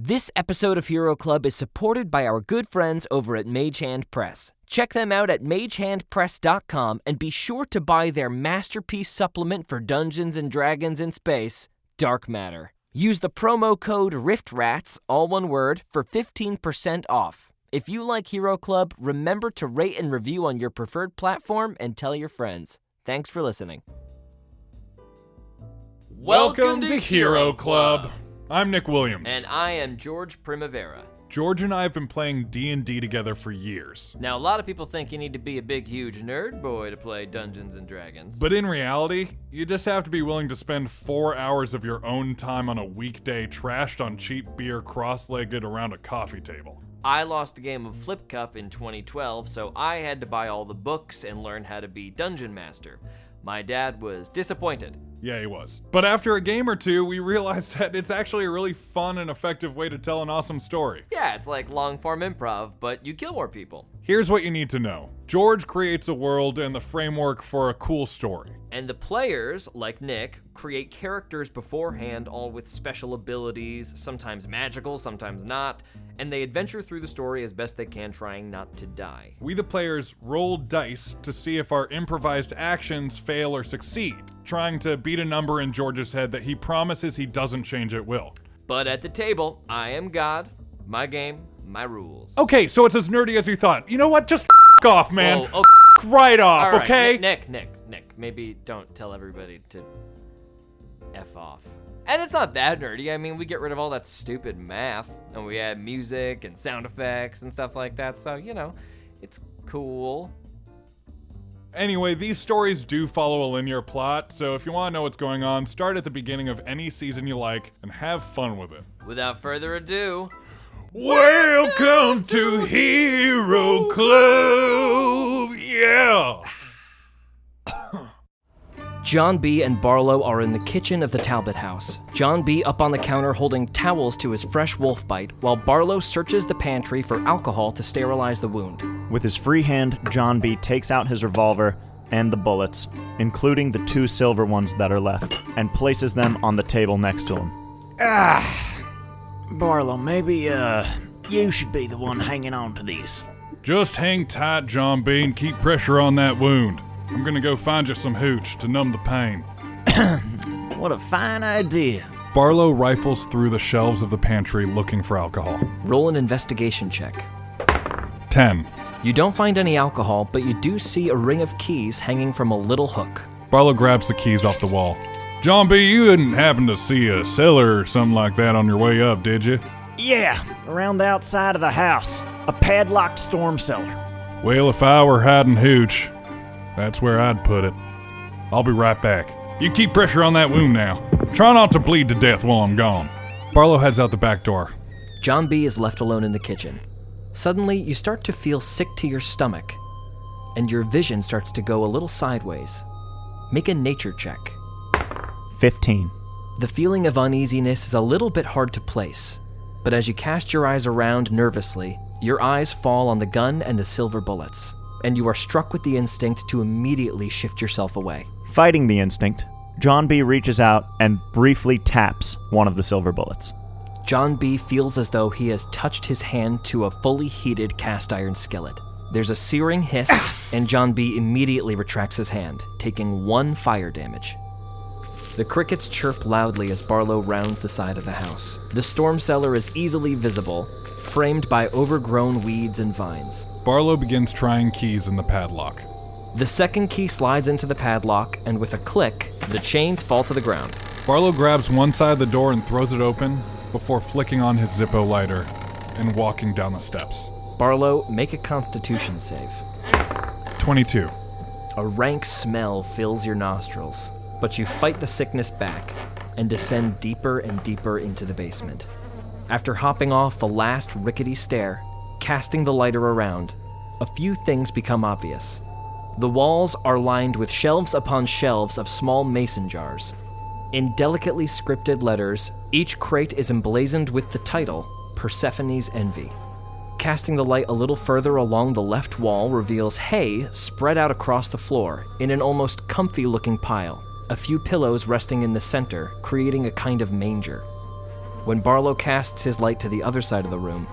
This episode of Hero Club is supported by our good friends over at Mage Hand Press. Check them out at magehandpress.com and be sure to buy their masterpiece supplement for Dungeons & Dragons in space, Dark Matter. Use the promo code RIFTRATS, all one word, for 15% off. If you like Hero Club, remember to rate and review on your preferred platform and tell your friends. Thanks for listening. Welcome to Hero Club. I'm Nick Williams. And I am George Primavera. George and I have been playing D&D together for years. Now, a lot of people think you need to be a big, huge nerd boy to play Dungeons & Dragons. But in reality, you just have to be willing to spend 4 hours of your own time on a weekday trashed on cheap beer cross-legged around a coffee table. I lost a game of Flip Cup in 2012, so I had to buy all the books and learn how to be Dungeon Master. My dad was disappointed. Yeah, he was. But after a game or two, we realized that it's actually a really fun and effective way to tell an awesome story. Yeah, it's like long-form improv, but you kill more people. Here's what you need to know. George creates a world and the framework for a cool story. And the players, like Nick, create characters beforehand, all with special abilities, sometimes magical, sometimes not, and they adventure through the story as best they can, trying not to die. We, the players, roll dice to see if our improvised actions fail or succeed, trying to beat a number in George's head that he promises he doesn't change at will. But at the table, I am God, my game, my rules. Okay, so it's as nerdy as you thought. You know what? Just off, man. Oh, right off, all right, okay? Nick, maybe don't tell everybody to F off. And it's not that nerdy. I mean, we get rid of all that stupid math, and we add music and sound effects and stuff like that, so, you know, it's cool. Anyway, these stories do follow a linear plot, so if you want to know what's going on, start at the beginning of any season you like and have fun with it. Without further ado, welcome to Hero Club! Yeah! John B. and Barlowe are in the kitchen of the Talbot house. John B. up on the counter holding towels to his fresh wolf bite, while Barlowe searches the pantry for alcohol to sterilize the wound. With his free hand, John B. takes out his revolver and the bullets, including the 2 silver ones that are left, and places them on the table next to him. Barlowe, maybe, you should be the one hanging on to these. Just hang tight, John B., and keep pressure on that wound. I'm gonna go find you some hooch to numb the pain. What a fine idea. Barlowe rifles through the shelves of the pantry looking for alcohol. Roll an investigation check. 10. You don't find any alcohol, but you do see a ring of keys hanging from a little hook. Barlowe grabs the keys off the wall. John B., you didn't happen to see a cellar or something like that on your way up, did you? Yeah, around the outside of the house. A padlocked storm cellar. Well, if I were hiding hooch, that's where I'd put it. I'll be right back. You keep pressure on that wound now. Try not to bleed to death while I'm gone. Barlowe heads out the back door. John B. is left alone in the kitchen. Suddenly, you start to feel sick to your stomach, and your vision starts to go a little sideways. Make a nature check. 15. The feeling of uneasiness is a little bit hard to place, but as you cast your eyes around nervously, your eyes fall on the gun and the silver bullets, and you are struck with the instinct to immediately shift yourself away. Fighting the instinct, John B. reaches out and briefly taps one of the silver bullets. John B. feels as though he has touched his hand to a fully heated cast iron skillet. There's a searing hiss, and John B. immediately retracts his hand, taking 1 fire damage. The crickets chirp loudly as Barlowe rounds the side of the house. The storm cellar is easily visible, framed by overgrown weeds and vines. Barlowe begins trying keys in the padlock. The second key slides into the padlock, and with a click, the chains fall to the ground. Barlowe grabs one side of the door and throws it open before flicking on his Zippo lighter and walking down the steps. Barlowe, make a constitution save. 22. A rank smell fills your nostrils, but you fight the sickness back and descend deeper and deeper into the basement. After hopping off the last rickety stair, casting the lighter around, a few things become obvious. The walls are lined with shelves upon shelves of small mason jars. In delicately scripted letters, each crate is emblazoned with the title, Persephone's Envy. Casting the light a little further along the left wall reveals hay spread out across the floor in an almost comfy-looking pile, a few pillows resting in the center, creating a kind of manger. When Barlowe casts his light to the other side of the room,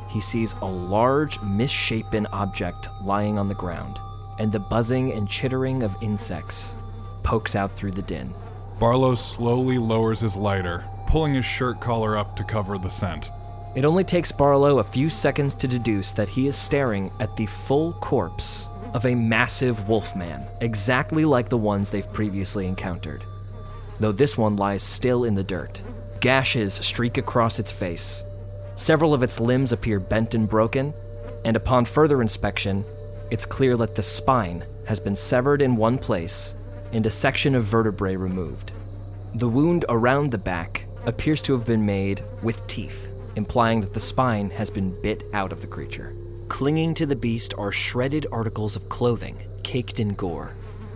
he sees a large, misshapen object lying on the ground, and the buzzing and chittering of insects pokes out through the din. Barlowe slowly lowers his lighter, pulling his shirt collar up to cover the scent. It only takes Barlowe a few seconds to deduce that he is staring at the full corpse of a massive wolfman, exactly like the ones they've previously encountered, though this one lies still in the dirt. Gashes streak across its face. Several of its limbs appear bent and broken, and upon further inspection, it's clear that the spine has been severed in one place and a section of vertebrae removed. The wound around the back appears to have been made with teeth, implying that the spine has been bit out of the creature. Clinging to the beast are shredded articles of clothing, caked in gore.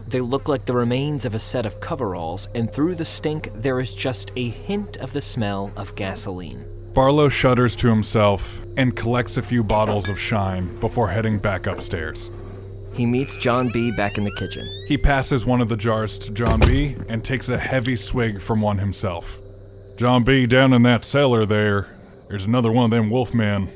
They look like the remains of a set of coveralls, and through the stink, there is just a hint of the smell of gasoline. Barlowe shudders to himself and collects a few bottles of Shine before heading back upstairs. He meets John B. back in the kitchen. He passes one of the jars to John B. and takes a heavy swig from one himself. John B., down in that cellar there's another one of them wolfmen.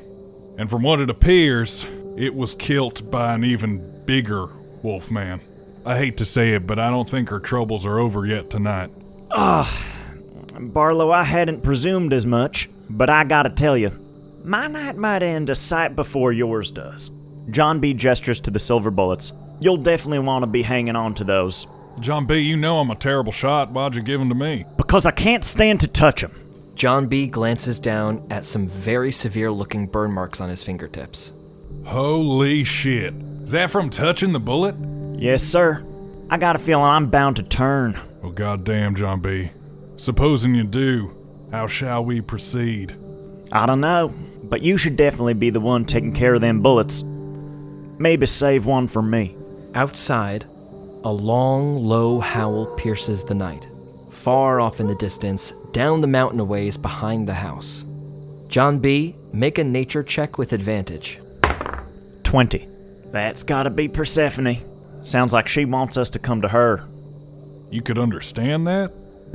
And from what it appears, it was killed by an even bigger wolfman. I hate to say it, but I don't think her troubles are over yet tonight. Barlowe, I hadn't presumed as much, but I gotta tell you, my night might end a sight before yours does. John B. gestures to the silver bullets. You'll definitely want to be hanging on to those. John B., you know I'm a terrible shot. Why'd you give them to me? Because I can't stand to touch them. John B. glances down at some very severe-looking burn marks on his fingertips. Holy shit. Is that from touching the bullet? Yes, sir. I got a feeling I'm bound to turn. Well, goddamn, John B. Supposing you do, how shall we proceed? I don't know, but you should definitely be the one taking care of them bullets. Maybe save one for me. Outside, a long, low howl pierces the night. Far off in the distance, down the mountain a ways behind the house. John B., make a nature check with advantage. 20. That's gotta be Persephone. Sounds like she wants us to come to her. You could understand that?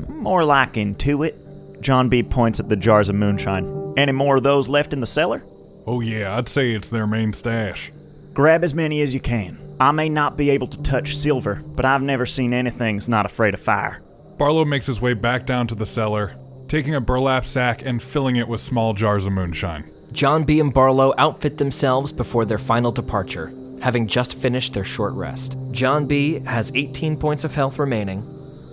More like intuit. John B. points at the jars of moonshine. Any more of those left in the cellar? Oh yeah, I'd say it's their main stash. Grab as many as you can. I may not be able to touch silver, but I've never seen anything that's not afraid of fire. Barlowe makes his way back down to the cellar, taking a burlap sack and filling it with small jars of moonshine. John B. and Barlowe outfit themselves before their final departure, having just finished their short rest. John B. has 18 points of health remaining,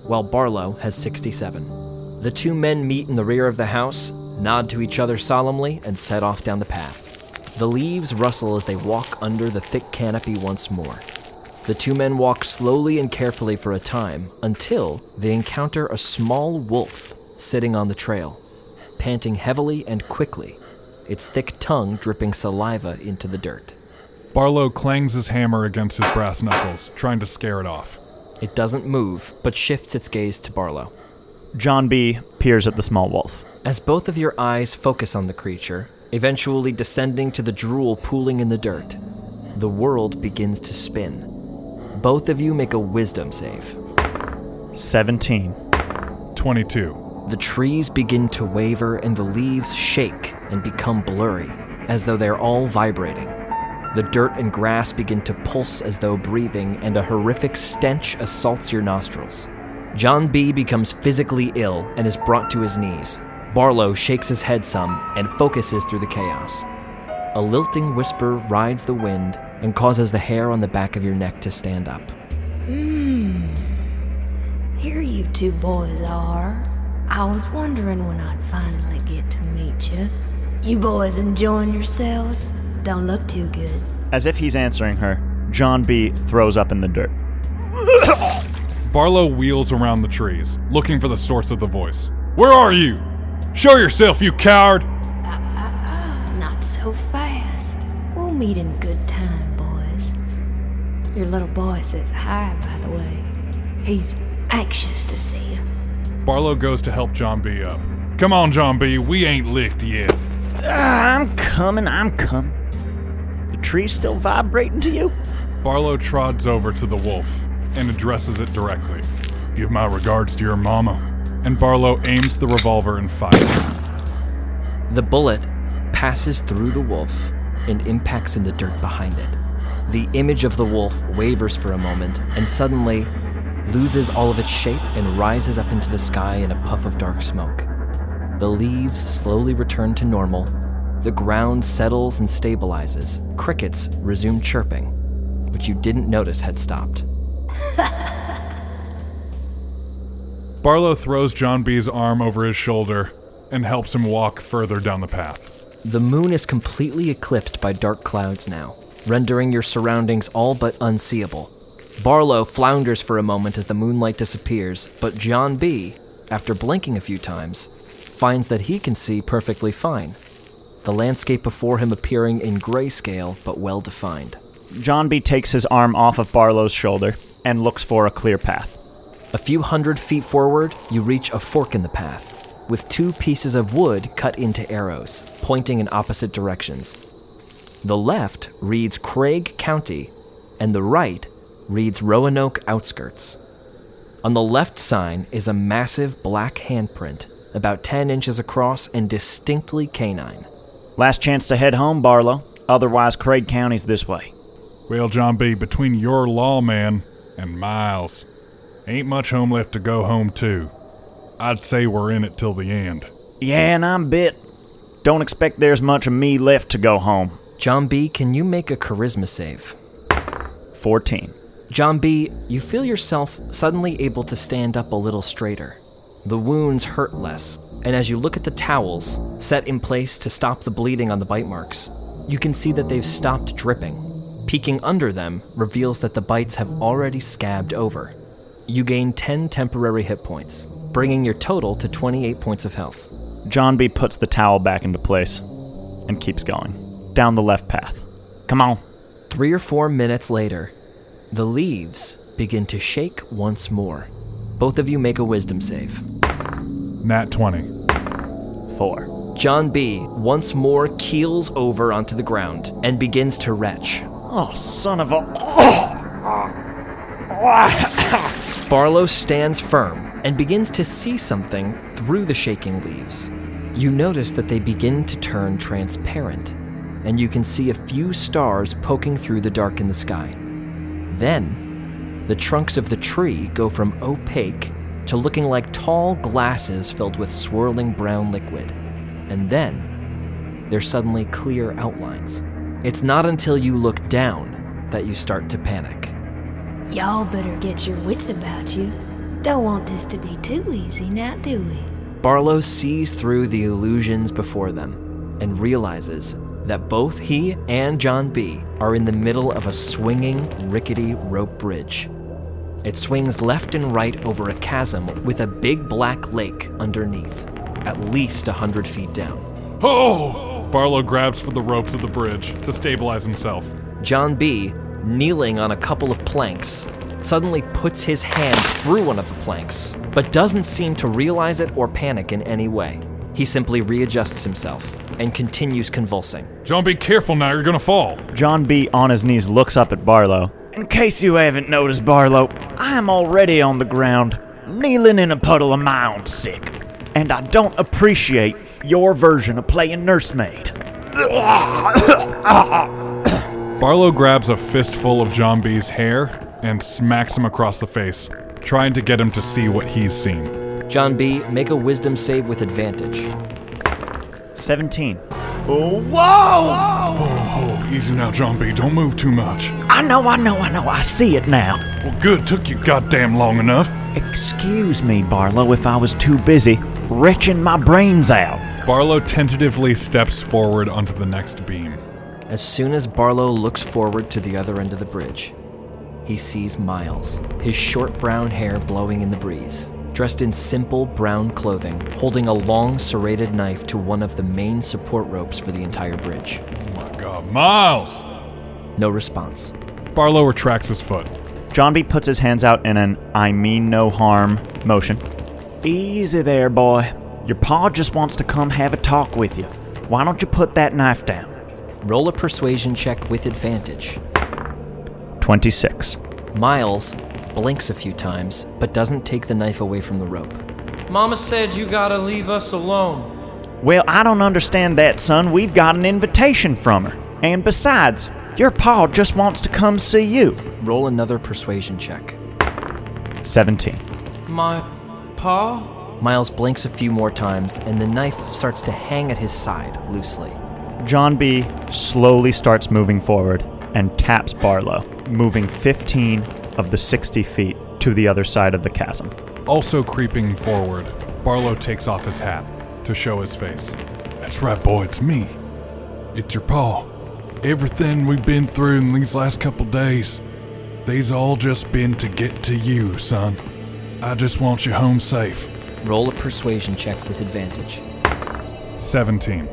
while Barlowe has 67. The two men meet in the rear of the house, nod to each other solemnly, and set off down the path. The leaves rustle as they walk under the thick canopy once more. The two men walk slowly and carefully for a time until they encounter a small wolf sitting on the trail, panting heavily and quickly, its thick tongue dripping saliva into the dirt. Barlowe clangs his hammer against his brass knuckles, trying to scare it off. It doesn't move, but shifts its gaze to Barlowe. John B. peers at the small wolf. As both of your eyes focus on the creature, eventually descending to the drool pooling in the dirt, the world begins to spin. Both of you make a wisdom save. 17. 22. The trees begin to waver and the leaves shake and become blurry, as though they're all vibrating. The dirt and grass begin to pulse as though breathing, and a horrific stench assaults your nostrils. John B. becomes physically ill and is brought to his knees. Barlowe shakes his head some and focuses through the chaos. A lilting whisper rides the wind and causes the hair on the back of your neck to stand up. Here you two boys are. I was wondering when I'd finally get to meet you. You boys enjoying yourselves? Don't look too good. As if he's answering her, John B. throws up in the dirt. Barlowe wheels around the trees, looking for the source of the voice. Where are you? Show yourself, you coward! Not so fast. We'll meet in good time, boys. Your little boy says hi, by the way. He's anxious to see you. Barlowe goes to help John B. up. Come on, John B., we ain't licked yet. I'm coming. The tree's still vibrating to you? Barlowe trods over to the wolf and addresses it directly. Give my regards to your mama. And Barlowe aims the revolver and fires. The bullet passes through the wolf and impacts in the dirt behind it. The image of the wolf wavers for a moment and suddenly loses all of its shape and rises up into the sky in a puff of dark smoke. The leaves slowly return to normal. The ground settles and stabilizes. Crickets resume chirping, which you didn't notice had stopped. Barlowe throws John B's arm over his shoulder and helps him walk further down the path. The moon is completely eclipsed by dark clouds now, rendering your surroundings all but unseeable. Barlowe flounders for a moment as the moonlight disappears, but John B., after blinking a few times, finds that he can see perfectly fine, the landscape before him appearing in grayscale but well-defined. John B. takes his arm off of Barlowe's shoulder and looks for a clear path. A few hundred feet forward, you reach a fork in the path, with 2 pieces of wood cut into arrows, pointing in opposite directions. The left reads Craig County, and the right reads Roanoke Outskirts. On the left sign is a massive black handprint, about 10 inches across and distinctly canine. Last chance to head home, Barlowe. Otherwise, Craig County's this way. Well, John B., between your lawman and Miles, ain't much home left to go home to. I'd say we're in it till the end. Yeah, and I'm bit. Don't expect there's much of me left to go home. John B., can you make a charisma save? 14. John B., you feel yourself suddenly able to stand up a little straighter. The wounds hurt less, and as you look at the towels set in place to stop the bleeding on the bite marks, you can see that they've stopped dripping. Peeking under them reveals that the bites have already scabbed over. You gain 10 temporary hit points, bringing your total to 28 points of health. John B. puts the towel back into place and keeps going, down the left path. Come on. 3 or 4 minutes later, the leaves begin to shake once more. Both of you make a wisdom save. Nat 20. 4. John B. once more keels over onto the ground and begins to retch. Oh, son of a... Barlowe stands firm and begins to see something through the shaking leaves. You notice that they begin to turn transparent, and you can see a few stars poking through the dark in the sky. Then, the trunks of the tree go from opaque to looking like tall glasses filled with swirling brown liquid. And then, they're suddenly clear outlines. It's not until you look down that you start to panic. Y'all better get your wits about you. Don't want this to be too easy now, do we? Barlowe sees through the illusions before them and realizes that both he and John B. are in the middle of a swinging, rickety rope bridge. It swings left and right over a chasm with a big black lake underneath, at least 100 feet down. Oh! Barlowe grabs for the ropes of the bridge to stabilize himself. John B., kneeling on a couple of planks, suddenly puts his hand through one of the planks, but doesn't seem to realize it or panic in any way. He simply readjusts himself and continues convulsing. John, be careful now, you're gonna fall. John B. on his knees looks up at Barlowe. In case you haven't noticed, Barlowe, I am already on the ground, kneeling in a puddle of my own sick, and I don't appreciate your version of playing nursemaid. Barlowe grabs a fistful of John B.'s hair and smacks him across the face, trying to get him to see what he's seen. John B., make a wisdom save with advantage. 17. Oh, easy now, John B. Don't move too much. I know. I see it now. Well, good. Took you goddamn long enough. Excuse me, Barlowe, if I was too busy retching my brains out. Barlowe tentatively steps forward onto the next beam. As soon as Barlowe looks forward to the other end of the bridge, he sees Miles, his short brown hair blowing in the breeze, dressed in simple brown clothing, holding a long serrated knife to one of the main support ropes for the entire bridge. Oh my God, Miles! No response. Barlowe retracts his foot. John B. puts his hands out in an I mean no harm motion. Easy there, boy. Your pa just wants to come have a talk with you. Why don't you put that knife down? Roll a persuasion check with advantage. 26. Miles blinks a few times, but doesn't take the knife away from the rope. Mama said you gotta leave us alone. Well, I don't understand that, son. We've got an invitation from her. And besides, your pa just wants to come see you. Roll another persuasion check. 17. My pa? Miles blinks a few more times, and the knife starts to hang at his side loosely. John B. slowly starts moving forward and taps Barlowe, moving 15 of the 60 feet to the other side of the chasm. Also creeping forward, Barlowe takes off his hat to show his face. That's right, boy, it's me. It's your pa. Everything we've been through in these last couple days, they's all just been to get to you, son. I just want you home safe. Roll a persuasion check with advantage. 17.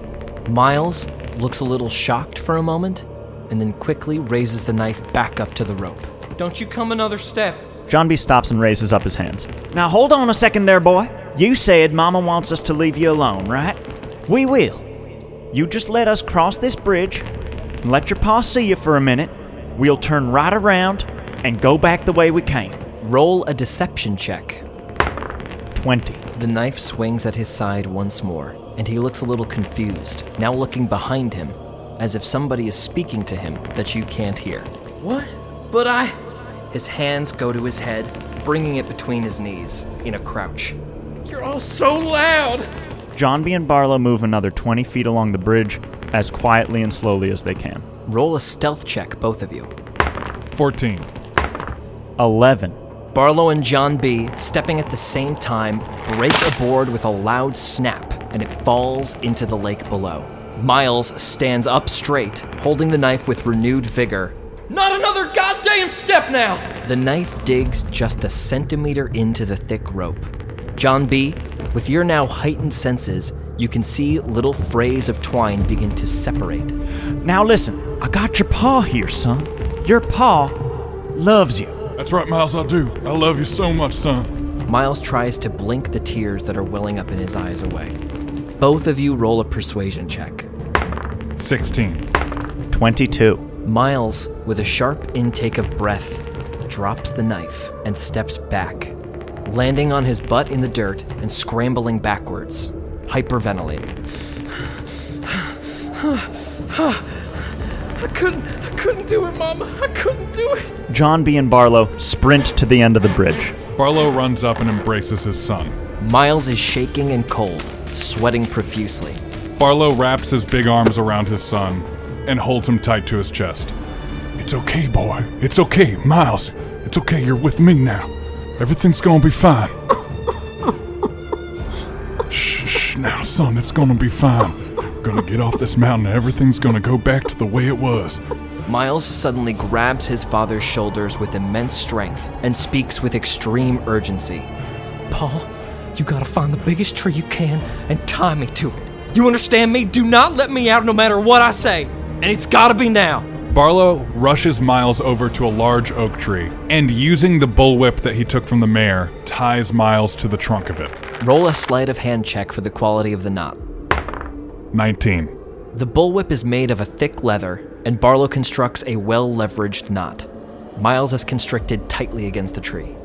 Miles looks a little shocked for a moment, and then quickly raises the knife back up to the rope. Don't you come another step. John B. stops and raises up his hands. Now hold on a second there, boy. You said Mama wants us to leave you alone, right? We will. You just let us cross this bridge and let your pa see you for a minute. We'll turn right around and go back the way we came. Roll a deception check. 20. The knife swings at his side once more, and he looks a little confused, now looking behind him, as if somebody is speaking to him that you can't hear. What? But I... His hands go to his head, bringing it between his knees, in a crouch. You're all so loud! John B. and Barlowe move another 20 feet along the bridge as quietly and slowly as they can. Roll a stealth check, both of you. 14. 11. Barlowe and John B., stepping at the same time, break a board with a loud snap, and it falls into the lake below. Miles stands up straight, holding the knife with renewed vigor. Not another goddamn step now! The knife digs just a centimeter into the thick rope. John B., with your now heightened senses, you can see little frays of twine begin to separate. Now listen, I got your pa here, son. Your pa loves you. That's right, Miles, I do. I love you so much, son. Miles tries to blink the tears that are welling up in his eyes away. Both of you roll a persuasion check. 16. 22. Miles, with a sharp intake of breath, drops the knife and steps back, landing on his butt in the dirt and scrambling backwards, hyperventilating. I couldn't do it, Mama. I couldn't do it. John B. and Barlowe sprint to the end of the bridge. Barlowe runs up and embraces his son. Miles is shaking and cold, sweating profusely. Barlowe wraps his big arms around his son and holds him tight to his chest. It's okay, boy. It's okay, Miles. It's okay, you're with me now. Everything's gonna be fine. Shh, now, son, it's gonna be fine. We're gonna get off this mountain and everything's gonna go back to the way it was. Miles suddenly grabs his father's shoulders with immense strength and speaks with extreme urgency. Pa, you gotta find the biggest tree you can and tie me to it. You understand me? Do not let me out no matter what I say. And it's gotta be now. Barlowe rushes Miles over to a large oak tree and, using the bullwhip that he took from the mare, ties Miles to the trunk of it. Roll a sleight of hand check for the quality of the knot. 19. The bullwhip is made of a thick leather, and Barlowe constructs a well-leveraged knot. Miles is constricted tightly against the tree.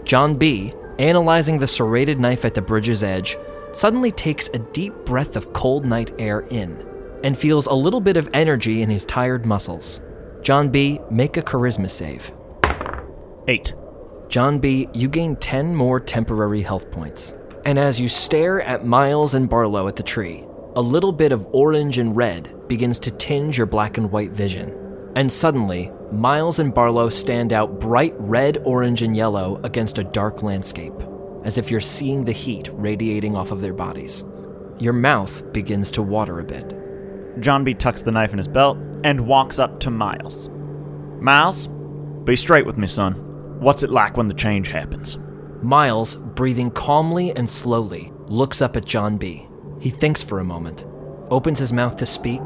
John B., analyzing the serrated knife at the bridge's edge, suddenly takes a deep breath of cold night air in, and feels a little bit of energy in his tired muscles. John B., make a charisma save. 8. John B., you gain 10 more temporary health points. And as you stare at Miles and Barlowe at the tree, a little bit of orange and red begins to tinge your black and white vision. And suddenly, Miles and Barlowe stand out bright red, orange, and yellow against a dark landscape, as if you're seeing the heat radiating off of their bodies. Your mouth begins to water a bit. John B. tucks the knife in his belt and walks up to Miles. Miles, be straight with me, son. What's it like when the change happens? Miles, breathing calmly and slowly, looks up at John B. He thinks for a moment, opens his mouth to speak,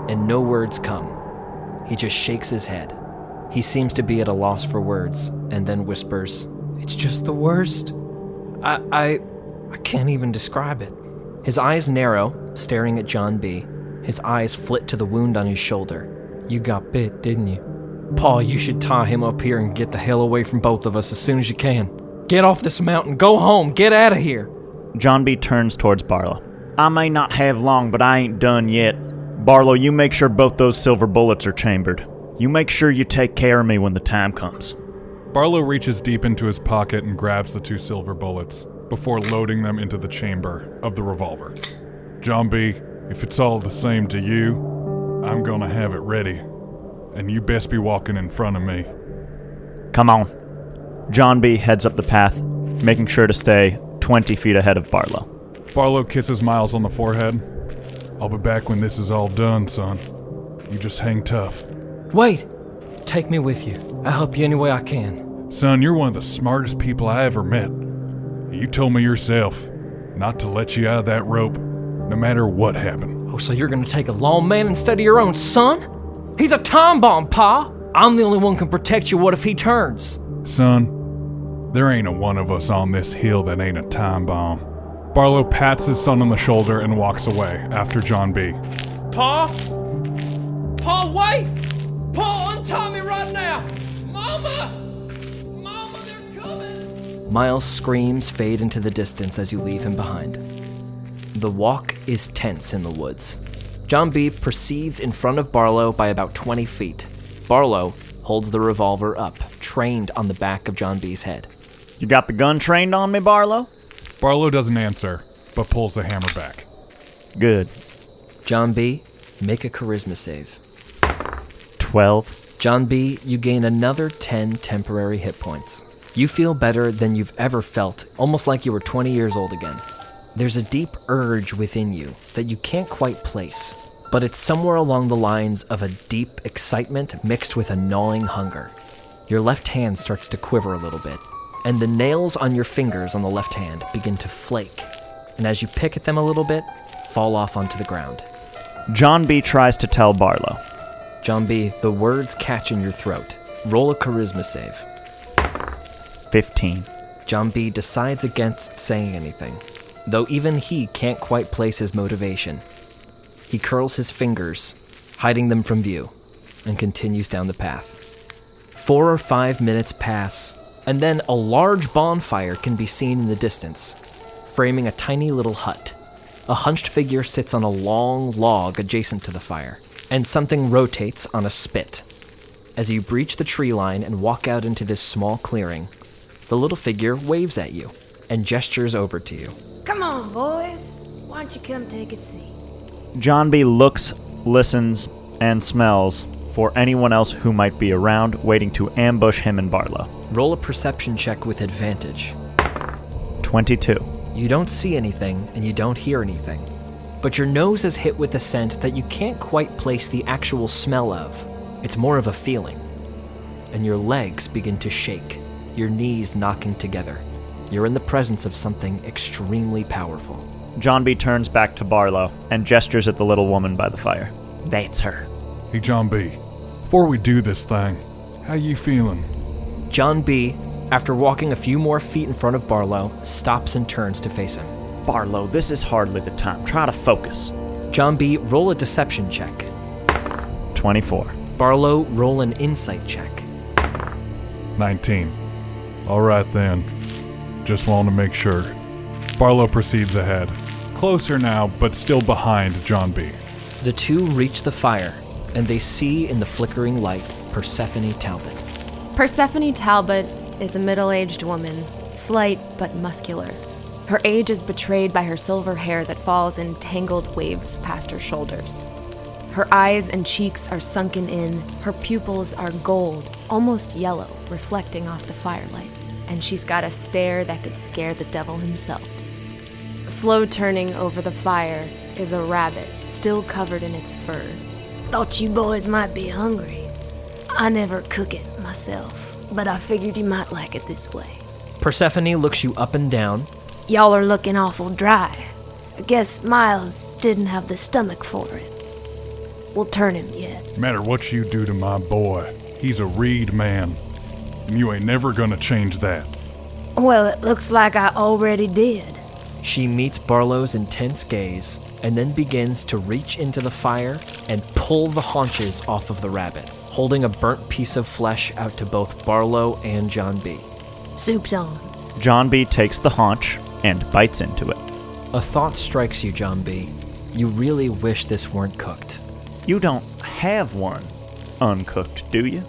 and no words come. He just shakes his head. He seems to be at a loss for words, and then whispers, "It's just the worst. I can't even describe it." His eyes narrow, staring at John B. His eyes flit to the wound on his shoulder. "You got bit, didn't you? Pa, you should tie him up here and get the hell away from both of us as soon as you can. Get off this mountain, go home, get out of here." John B. turns towards Barlowe. I may not have long, but I ain't done yet. Barlowe, you make sure both those silver bullets are chambered. You make sure you take care of me when the time comes. Barlowe reaches deep into his pocket and grabs the 2 silver bullets before loading them into the chamber of the revolver. John B., if it's all the same to you, I'm gonna have it ready, and you best be walking in front of me. Come on. John B. heads up the path, making sure to stay 20 feet ahead of Barlowe. Barlowe kisses Miles on the forehead. I'll be back when this is all done, son. You just hang tough. Wait! Take me with you. I'll help you any way I can. Son, you're one of the smartest people I ever met. You told me yourself not to let you out of that rope, no matter what happened. Oh, so you're gonna take a lone man instead of your own son? He's a time bomb, Pa! I'm the only one who can protect you. What if he turns? Son, there ain't a one of us on this hill that ain't a time bomb. Barlowe pats his son on the shoulder and walks away after John B. Pa? Pa, wait! Pa, untie me right now! Mama! Mama, they're coming! Miles' screams fade into the distance as you leave him behind. The walk is tense in the woods. John B. proceeds in front of Barlowe by about 20 feet. Barlowe holds the revolver up, trained on the back of John B.'s head. You got the gun trained on me, Barlowe? Barlowe doesn't answer, but pulls the hammer back. Good. John B., make a charisma save. 12. John B., you gain another 10 temporary hit points. You feel better than you've ever felt, almost like you were 20 years old again. There's a deep urge within you that you can't quite place, but it's somewhere along the lines of a deep excitement mixed with a gnawing hunger. Your left hand starts to quiver a little bit, and the nails on your fingers on the left hand begin to flake, and as you pick at them a little bit, fall off onto the ground. John B. tries to tell Barlowe. John B., the words catch in your throat. Roll a charisma save. 15. John B. decides against saying anything, though even he can't quite place his motivation. He curls his fingers, hiding them from view, and continues down the path. 4 or 5 minutes pass, and then a large bonfire can be seen in the distance, framing a tiny little hut. A hunched figure sits on a long log adjacent to the fire, and something rotates on a spit. As you breach the tree line and walk out into this small clearing, the little figure waves at you and gestures over to you. Come on, boys. Why don't you come take a seat? John B. looks, listens, and smells for anyone else who might be around, waiting to ambush him and Barlowe. Roll a perception check with advantage. 22. You don't see anything and you don't hear anything, but your nose is hit with a scent that you can't quite place the actual smell of. It's more of a feeling. And your legs begin to shake, your knees knocking together. You're in the presence of something extremely powerful. John B. turns back to Barlowe and gestures at the little woman by the fire. That's her. Hey, John B., before we do this thing, how you feeling? John B., after walking a few more feet in front of Barlowe, stops and turns to face him. Barlowe, this is hardly the time. Try to focus. John B., roll a deception check. 24. Barlowe, roll an insight check. 19. All right then. Just wanted to make sure. Barlowe proceeds ahead. Closer now, but still behind John B. The two reach the fire, and they see in the flickering light Persephone Talbot. Persephone Talbot is a middle-aged woman, slight but muscular. Her age is betrayed by her silver hair that falls in tangled waves past her shoulders. Her eyes and cheeks are sunken in, her pupils are gold, almost yellow, reflecting off the firelight, and she's got a stare that could scare the devil himself. Slow turning over the fire is a rabbit, still covered in its fur. Thought you boys might be hungry. I never cook it myself, but I figured you might like it this way. Persephone looks you up and down. Y'all are looking awful dry. I guess Miles didn't have the stomach for it. We'll turn him yet. Matter what you do to my boy, he's a Reed man, and you ain't never gonna change that. Well, it looks like I already did. She meets Barlowe's intense gaze and then begins to reach into the fire and pull the haunches off of the rabbit, holding a burnt piece of flesh out to both Barlowe and John B. Soup's on. John B. takes the haunch and bites into it. A thought strikes you, John B. You really wish this weren't cooked. You don't have one uncooked, do you?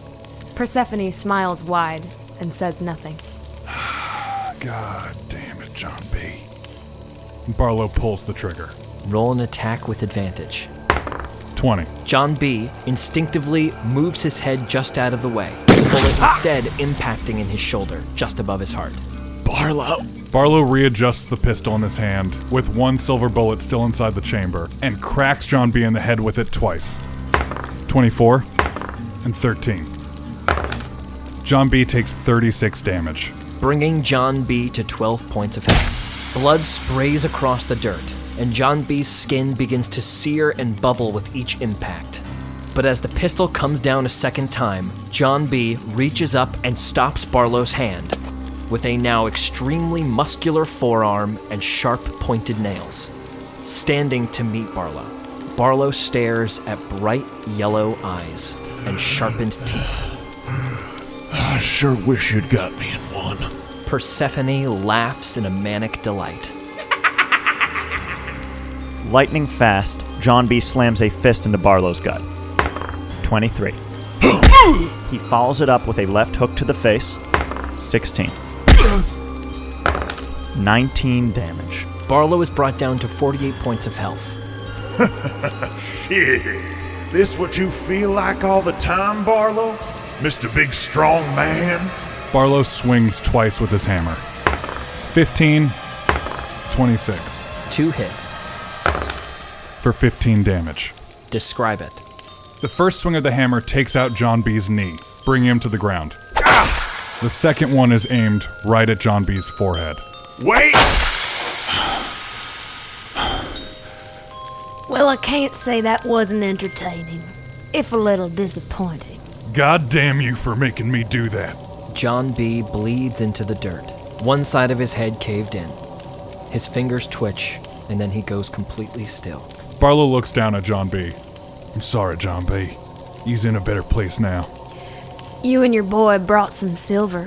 Persephone smiles wide and says nothing. God damn it, John B. Barlowe pulls the trigger. Roll an attack with advantage. 20. John B. instinctively moves his head just out of the way, the bullet instead impacting in his shoulder, just above his heart. Barlowe. Barlowe readjusts the pistol in his hand, with one silver bullet still inside the chamber, and cracks John B. in the head with it twice. 24 and 13. John B. takes 36 damage. Bringing John B. to 12 points of health. Blood sprays across the dirt, and John B.'s skin begins to sear and bubble with each impact. But as the pistol comes down a second time, John B. reaches up and stops Barlowe's hand, with a now extremely muscular forearm and sharp pointed nails. Standing to meet Barlowe, Barlowe stares at bright yellow eyes and sharpened teeth. I sure wish you'd got me in one. Persephone laughs in a manic delight. Lightning fast, John B. slams a fist into Barlowe's gut. 23. He follows it up with a left hook to the face. 16. 19 damage. Barlowe is brought down to 48 points of health. Shit. This what you feel like all the time, Barlowe? Mr. Big Strong Man? Barlowe swings twice with his hammer. 15, 26. 2 hits. For 15 damage. Describe it. The first swing of the hammer takes out John B.'s knee, bringing him to the ground. The second one is aimed right at John B.'s forehead. Wait! Well, I can't say that wasn't entertaining, if a little disappointing. God damn you for making me do that. John B. bleeds into the dirt. One side of his head caved in. His fingers twitch, and then he goes completely still. Barlowe looks down at John B. I'm sorry, John B. He's in a better place now. You and your boy brought some silver.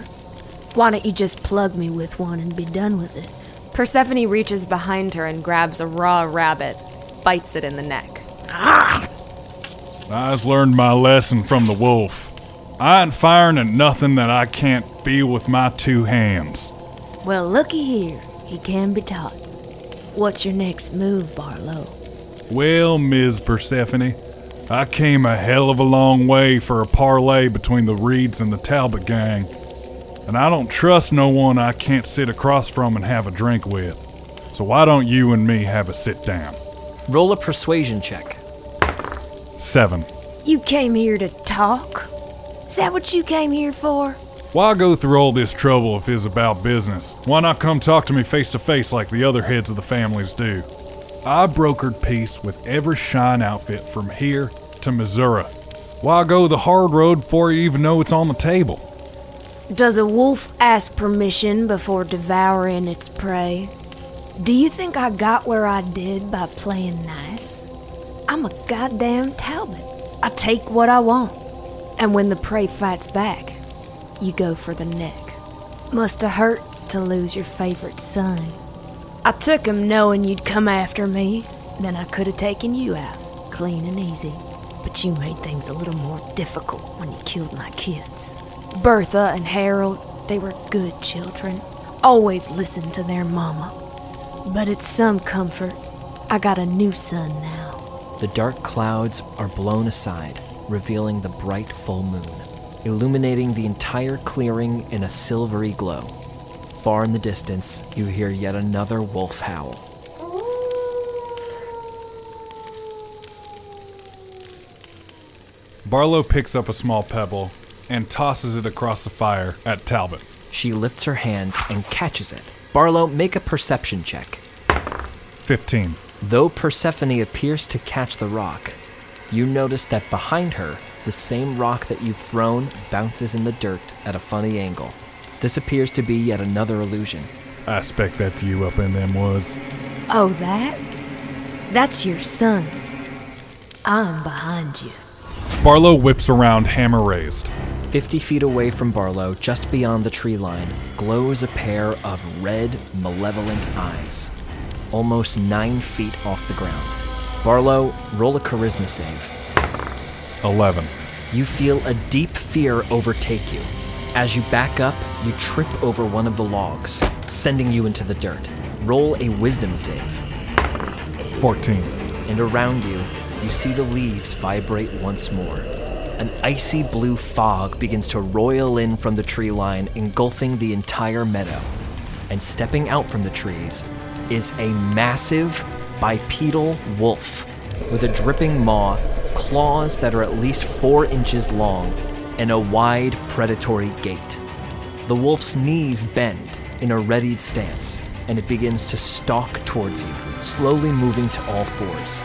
Why don't you just plug me with one and be done with it? Persephone reaches behind her and grabs a raw rabbit, bites it in the neck. I's learned my lesson from the wolf. I ain't firing at nothing that I can't feel with my 2 hands. Well, looky here. He can be taught. What's your next move, Barlowe? Well, Ms. Persephone, I came a hell of a long way for a parlay between the Reeds and the Talbot gang, and I don't trust no one I can't sit across from and have a drink with. So why don't you and me have a sit down? Roll a persuasion check. 7. You came here to talk? Is that what you came here for? Why go through all this trouble if it's about business? Why not come talk to me face to face like the other heads of the families do? I brokered peace with every Shine outfit from here to Missouri. Why go the hard road before you even know it's on the table? Does a wolf ask permission before devouring its prey? Do you think I got where I did by playing nice? I'm a goddamn Talbot. I take what I want. And when the prey fights back, you go for the neck. Must have hurt to lose your favorite son. I took him knowing you'd come after me. Then I could have taken you out, clean and easy. But you made things a little more difficult when you killed my kids. Bertha and Harold, they were good children. Always listened to their mama. But it's some comfort. I got a new son now. The dark clouds are blown aside, revealing the bright full moon, illuminating the entire clearing in a silvery glow. Far in the distance, you hear yet another wolf howl. Barlowe picks up a small pebble and tosses it across the fire at Talbot. She lifts her hand and catches it. Barlowe, make a perception check. 15. Though Persephone appears to catch the rock, you notice that behind her, the same rock that you've thrown bounces in the dirt at a funny angle. This appears to be yet another illusion. I expect that's you up in them woods. Oh, that? That's your son. I'm behind you. Barlowe whips around, hammer raised. 50 feet away from Barlowe, just beyond the tree line, glows a pair of red, malevolent eyes. almost 9 feet off the ground. Barlowe, roll a charisma save. 11. You feel a deep fear overtake you. As you back up, you trip over one of the logs, sending you into the dirt. Roll a wisdom save. 14. And around you, you see the leaves vibrate once more. An icy blue fog begins to roil in from the tree line, engulfing the entire meadow. And stepping out from the trees is a massive bipedal wolf with a dripping maw, claws that are at least 4 inches long, and a wide predatory gait. The wolf's knees bend in a readied stance, and it begins to stalk towards you, slowly moving to all fours.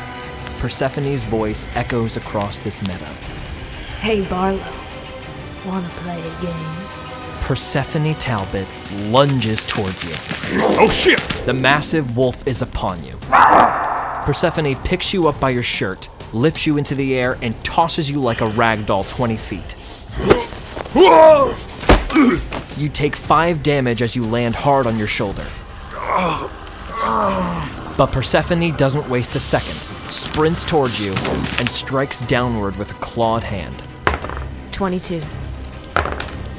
Persephone's voice echoes across this meadow. Hey, Barlowe. Wanna play a game? Persephone Talbot lunges towards you. Oh shit! The massive wolf is upon you. Persephone picks you up by your shirt, lifts you into the air, and tosses you like a rag doll 20 feet. You take 5 damage as you land hard on your shoulder. But Persephone doesn't waste a second, sprints towards you, and strikes downward with a clawed hand. 22.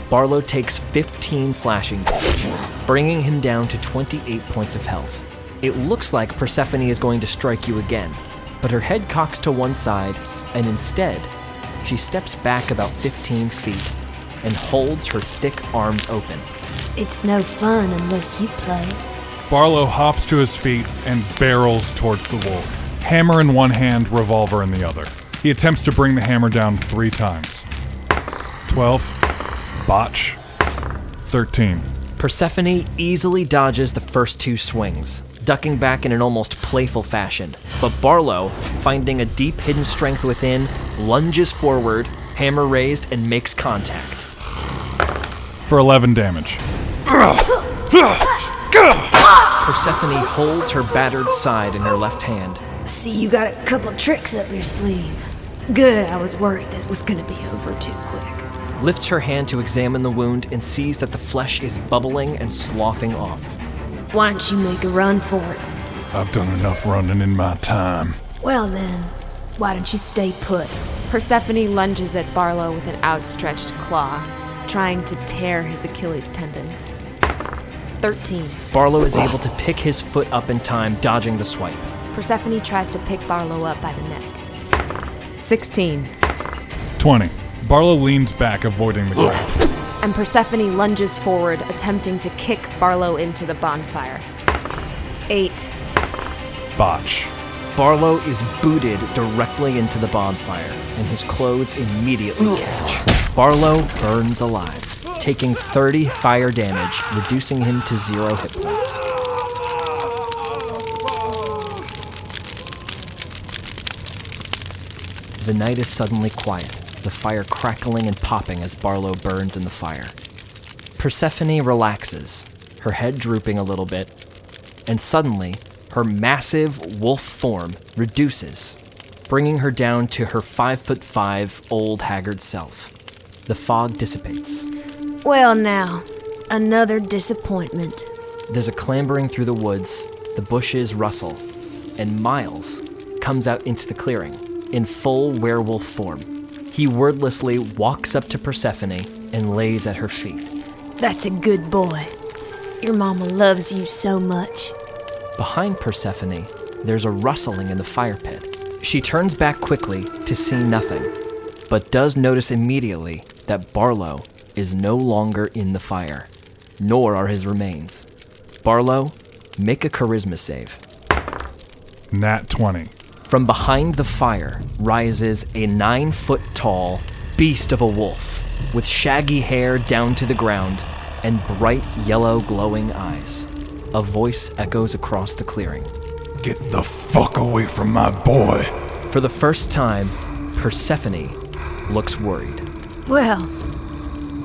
Barlowe takes 15 slashing damage, bringing him down to 28 points of health. It looks like Persephone is going to strike you again, but her head cocks to one side, and instead, she steps back about 15 feet and holds her thick arms open. It's no fun unless you play. Barlowe hops to his feet and barrels towards the wolf, hammer in one hand, revolver in the other. He attempts to bring the hammer down 3 times. 12. Botch. 13. Persephone easily dodges the first 2 swings, ducking back in an almost playful fashion. But Barlowe, finding a deep hidden strength within, lunges forward, hammer raised, and makes contact. For 11 damage. Persephone holds her battered side in her left hand. See, you got a couple tricks up your sleeve. Good, I was worried this was gonna be over too quick. Lifts her hand to examine the wound and sees that the flesh is bubbling and sloughing off. Why don't you make a run for it? I've done enough running in my time. Well then, why don't you stay put? Persephone lunges at Barlowe with an outstretched claw, trying to tear his Achilles tendon. 13. Barlowe is able to pick his foot up in time, dodging the swipe. Persephone tries to pick Barlowe up by the neck. 16. 20. Barlowe leans back, avoiding the ground. And Persephone lunges forward, attempting to kick Barlowe into the bonfire. 8. Botch. Barlowe is booted directly into the bonfire, and his clothes immediately catch. Barlowe burns alive, taking 30 fire damage, reducing him to 0 hit points. The night is suddenly quiet, the fire crackling and popping as Barlowe burns in the fire. Persephone relaxes, her head drooping a little bit, and suddenly, her massive wolf form reduces, bringing her down to her 5'5" old haggard self. The fog dissipates. Well now, another disappointment. There's a clambering through the woods, the bushes rustle, and Miles comes out into the clearing in full werewolf form. He wordlessly walks up to Persephone and lays at her feet. That's a good boy. Your mama loves you so much. Behind Persephone, there's a rustling in the fire pit. She turns back quickly to see nothing, but does notice immediately that Barlowe is no longer in the fire, nor are his remains. Barlowe, make a charisma save. Nat 20. From behind the fire rises a 9-foot-tall beast of a wolf with shaggy hair down to the ground and bright yellow glowing eyes. A voice echoes across the clearing. Get the fuck away from my boy. For the first time, Persephone looks worried. Well,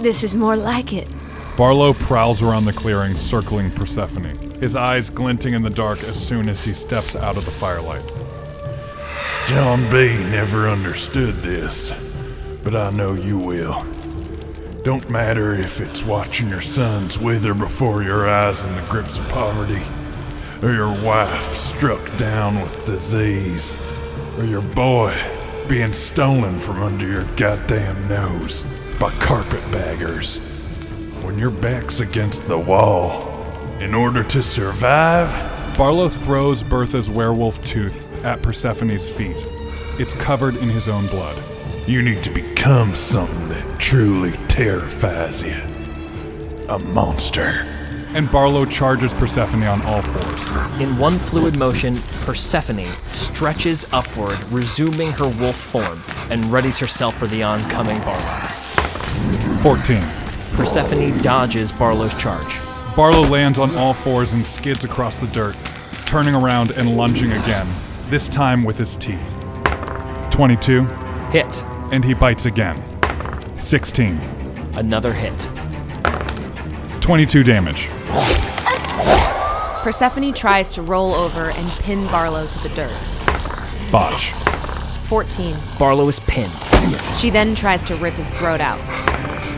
this is more like it. Barlowe prowls around the clearing, circling Persephone, his eyes glinting in the dark as soon as he steps out of the firelight. John B. never understood this, but I know you will. Don't matter if it's watching your sons wither before your eyes in the grips of poverty. or your wife struck down with disease, or your boy being stolen from under your goddamn nose by carpetbaggers. When your back's against the wall, in order to survive, Barlowe throws Bertha's werewolf tooth at Persephone's feet. It's covered in his own blood. you need to become something that truly terrifies you. A monster. And Barlowe charges Persephone on all fours. In one fluid motion, Persephone stretches upward, resuming her wolf form, and readies herself for the oncoming Barlowe. 14. Persephone dodges Barlowe's charge. Barlowe lands on all fours and skids across the dirt, turning around and lunging again, this time with his teeth. 22. Hit. And he bites again. 16. Another hit. 22 damage. Persephone tries to roll over and pin Barlowe to the dirt. Botch. 14. Barlowe is pinned. She then tries to rip his throat out.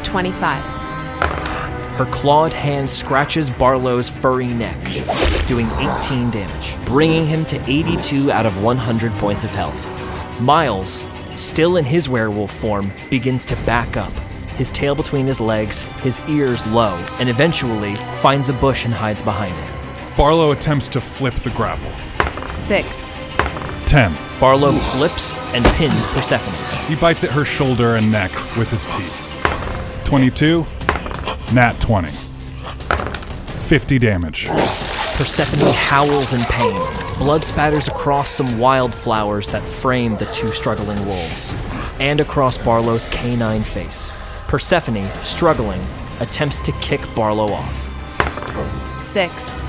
25. Her clawed hand scratches Barlowe's furry neck, doing 18 damage, bringing him to 82 out of 100 points of health. Miles, still in his werewolf form, begins to back up, his tail between his legs, his ears low, and eventually finds a bush and hides behind it. Barlowe attempts to flip the grapple. 6. 10. Barlowe flips and pins Persephone. He bites at her shoulder and neck with his teeth. 22. Nat 20. 50 damage. Persephone howls in pain. Blood spatters across some wildflowers that frame the two struggling wolves, and across Barlowe's canine face. Persephone, struggling, attempts to kick Barlowe off. 6.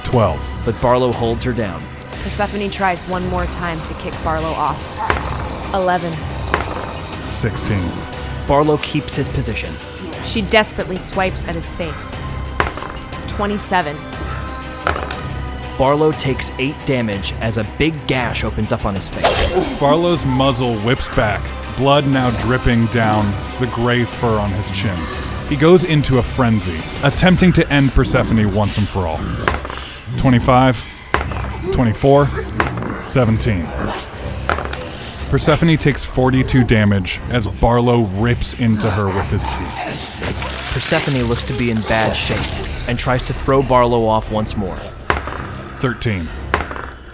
12. But Barlowe holds her down. Persephone tries one more time to kick Barlowe off. 11. 16. Barlowe keeps his position. She desperately swipes at his face. 27. Barlowe takes 8 damage as a big gash opens up on his face. Barlowe's muzzle whips back, blood now dripping down the gray fur on his chin. He goes into a frenzy, attempting to end Persephone once and for all. 25, 24, 17. Persephone takes 42 damage as Barlowe rips into her with his teeth. Persephone looks to be in bad shape and tries to throw Barlowe off once more. 13.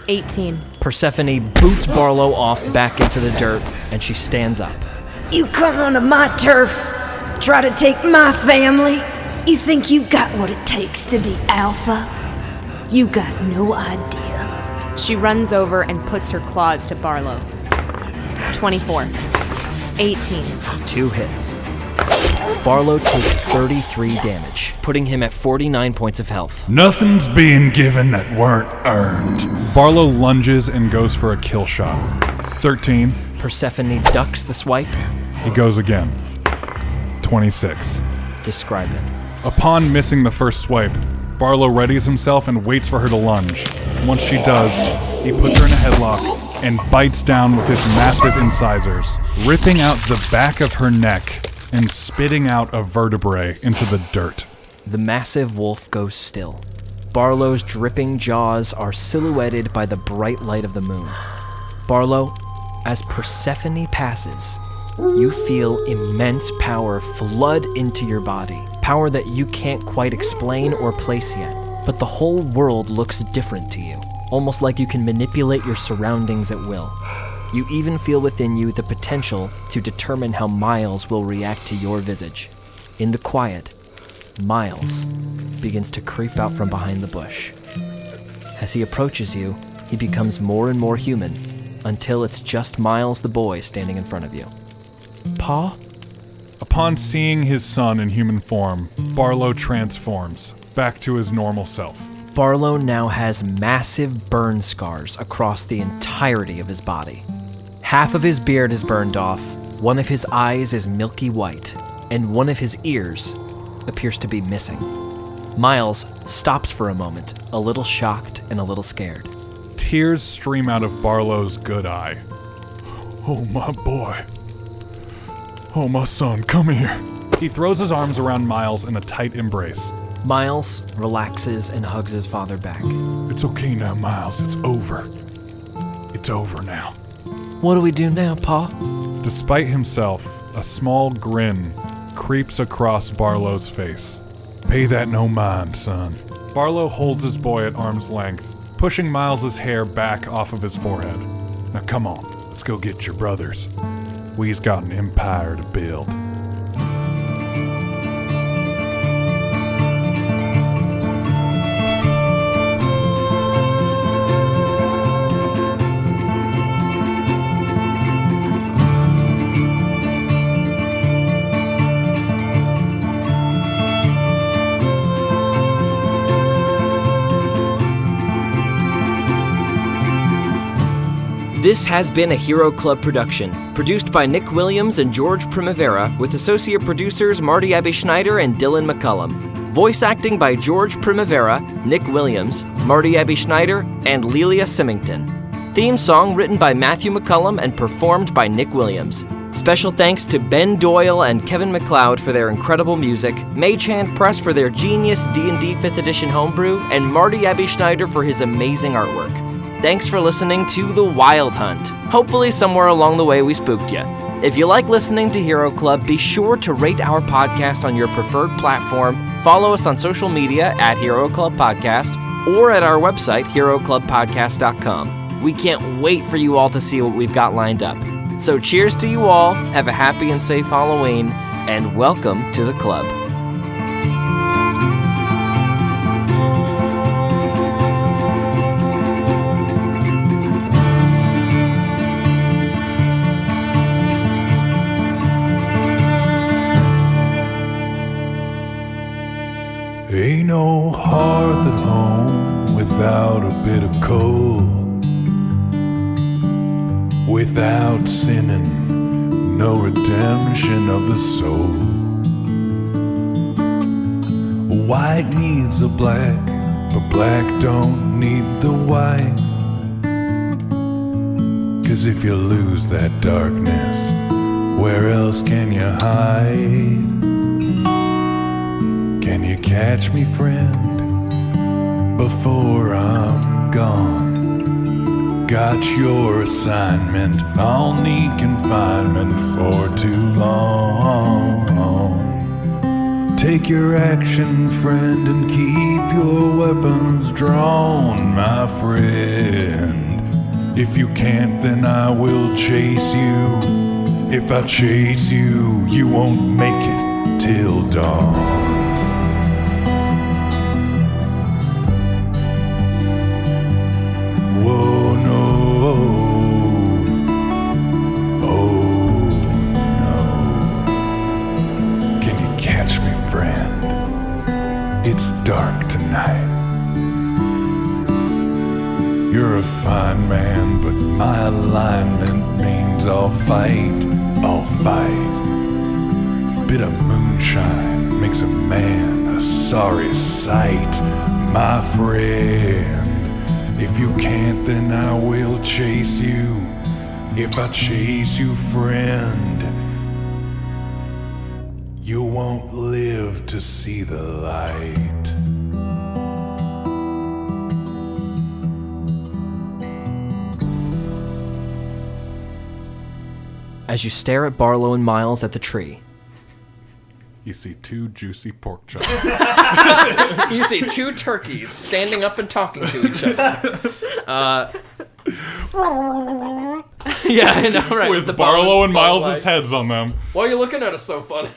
18. Persephone boots Barlowe off back into the dirt, and she stands up. You come onto my turf, try to take my family. You think you got what it takes to be alpha? You got no idea. She runs over and puts her claws to Barlowe. 24. 18. 2 hits. Barlowe takes 33 damage, putting him at 49 points of health. Nothing's being given that weren't earned. Barlowe lunges and goes for a kill shot. 13. Persephone ducks the swipe. He goes again. 26. Describe it. Upon missing the first swipe, Barlowe readies himself and waits for her to lunge. Once she does, he puts her in a headlock and bites down with his massive incisors, ripping out the back of her neck and spitting out a vertebrae into the dirt. The massive wolf goes still. Barlowe's dripping jaws are silhouetted by the bright light of the moon. Barlowe, as Persephone passes, you feel immense power flood into your body. Power that you can't quite explain or place yet. But the whole world looks different to you, almost like you can manipulate your surroundings at will. You even feel within you the potential to determine how Miles will react to your visage. In the quiet, Miles begins to creep out from behind the bush. As he approaches you, he becomes more and more human, until it's just Miles the boy standing in front of you. Pa? Upon seeing his son in human form, Barlowe transforms back to his normal self. Barlowe now has massive burn scars across the entirety of his body. Half of his beard is burned off, one of his eyes is milky white, and one of his ears appears to be missing. Miles stops for a moment, a little shocked and a little scared. Tears stream out of Barlowe's good eye. Oh, my boy. Oh, my son, come here. He throws his arms around Miles in a tight embrace. Miles relaxes and hugs his father back. It's okay now, Miles. It's over. It's over now. What do we do now, Pa? Despite himself, a small grin creeps across Barlowe's face. Pay that no mind, son. Barlowe holds his boy at arm's length, pushing Miles's hair back off of his forehead. Now come on, let's go get your brothers. We's got an empire to build. This has been a Hero Club production, produced by Nick Williams and George Primavera, with associate producers Marty Abbey Schneider and Dylan McCullum. Voice acting by George Primavera, Nick Williams, Marty Abbey Schneider, and Lelia Symington. Theme song written by Matthew McCullum and performed by Nick Williams. Special thanks to Ben Doyle and Kevin MacLeod for their incredible music, Mage Hand Press for their genius D&D 5th edition homebrew, and Marty Abbey Schneider for his amazing artwork. Thanks for listening to The Wild Hunt. Hopefully somewhere along the way we spooked you. If you like listening to Hero Club, be sure to rate our podcast on your preferred platform, follow us on social media at Hero Club Podcast, or at our website, heroclubpodcast.com. We can't wait for you all to see what we've got lined up. So cheers to you all, have a happy and safe Halloween, and welcome to the club. Ain't no hearth at home without a bit of coal. Without sinning, no redemption of the soul. White needs a black, but black don't need the white. 'Cause if you lose that darkness, where else can you hide? Can you catch me, friend, before I'm gone? Got your assignment, I'll need confinement for too long. Take your action, friend, and keep your weapons drawn, my friend. If you can't, then I will chase you. If I chase you, you won't make it till dawn. Whoa, no. Oh, no. Can you catch me, friend? It's dark tonight. You're a fine man, but my alignment means I'll fight, I'll fight. Bit of moonshine makes a man a sorry sight, my friend. If you can't, then I will chase you. If I chase you, friend, you won't live to see the light. As you stare at Barlowe and Miles at the tree, You see two juicy pork chops. you see two turkeys standing up and talking to each other. Yeah, I know, right? With Barlowe and Miles' heads on them. Why are you looking at us so funny?